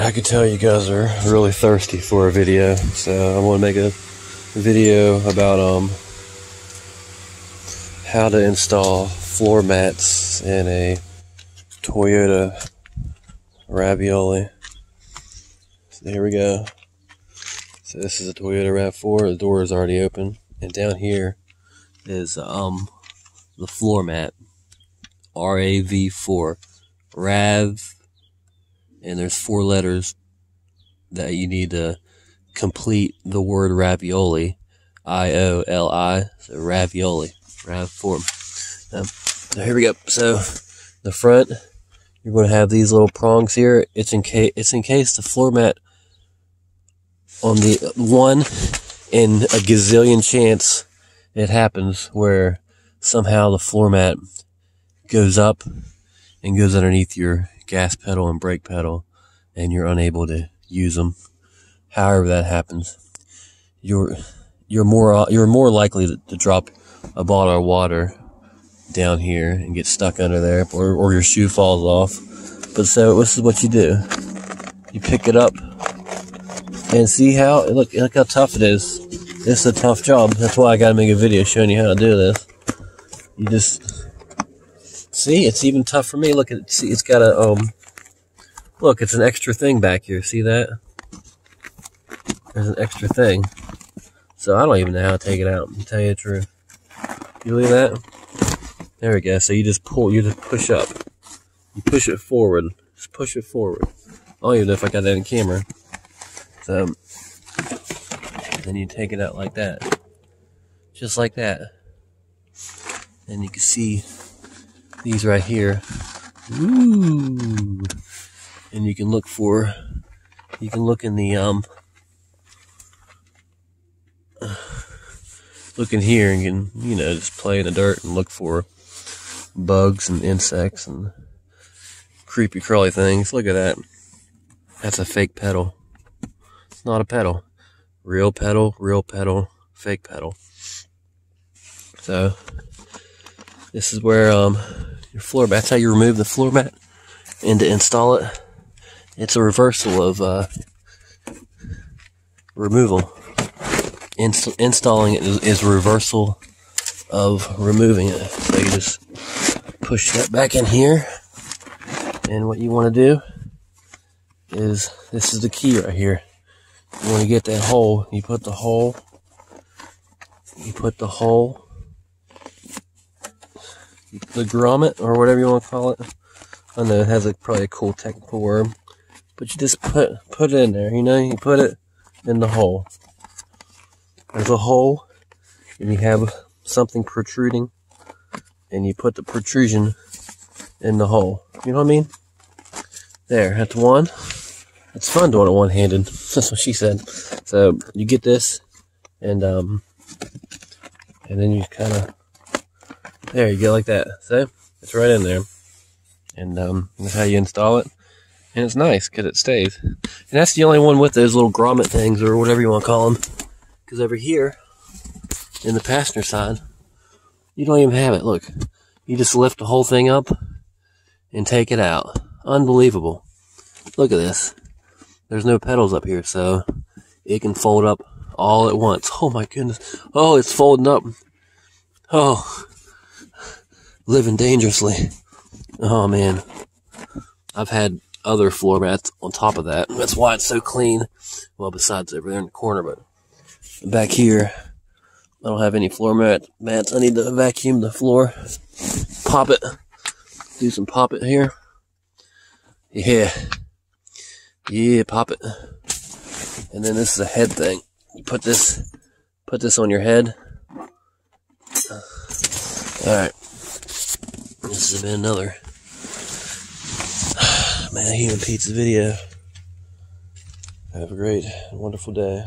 I could tell you guys are really thirsty for a video, so I want to make a video about how to install floor mats in a Toyota Ravioli. So here we go. So this is a Toyota RAV4. The door is already open, and down here is the floor mat, RAV4, RAV. And there's 4 letters that you need to complete the word ravioli. I-O-L-I. So ravioli. RAV4. So here we go. So the front, you're going to have these little prongs here. It's in case the floor mat, on the 1 in a gazillion chance it happens where somehow the floor mat goes up and goes underneath your gas pedal and brake pedal, and you're unable to use them. However that happens, you're more likely to drop a bottle of water down here and get stuck under there, or your shoe falls off. But so this is what you do: you pick it up, and see how look how tough it is. This is a tough job. That's why I gotta make a video showing you how to do this. You just see, it's even tough for me. Look at, see, it's got a, look, it's an extra thing back here. See that? There's an extra thing. So I don't even know how to take it out, to tell you the truth. You believe that? There we go. So you just pull, you just push up. You push it forward. Just push it forward. I don't even know if I got that in camera. So, then you take it out like that. Just like that. And you can see these right here. Ooh. And you can look in the look in here and you can, just play in the dirt and look for bugs and insects and creepy crawly things. Look at that. That's a fake pedal. It's not a pedal. Real pedal, fake pedal. So this is where your floor mat, that's how you remove the floor mat. And to install it, it's a reversal of removal. Installing it is reversal of removing it. So you just push that back in here, and what you want to do is, this is the key right here. You want to get that hole. You put the hole. The grommet, or whatever you want to call it. I know it has probably a cool technical word, but you just put it in there. You put it in the hole. There's a hole, and you have something protruding, and you put the protrusion in the hole. You know what I mean? There, that's one. It's fun doing it one-handed. That's what she said. So you get this, and then you kind of, there you go, like that. So it's right in there, and that's how you install it. And it's nice because it stays. And that's the only one with those little grommet things, or whatever you want to call them. Because over here, in the passenger side, you don't even have it. Look, you just lift the whole thing up and take it out. Unbelievable. Look at this. There's no pedals up here, so it can fold up all at once. Oh my goodness. Oh, it's folding up. Oh, living dangerously. Oh man. I've had other floor mats on top of that. That's why it's so clean. Well, besides over there in the corner, but back here, I don't have any floor mats. I need to vacuum the floor. Pop it. Do some pop it here. Yeah. Yeah, pop it. And then this is a head thing. You put this on your head. Alright. This has been another Matthumanpizza video. Have a great, wonderful day.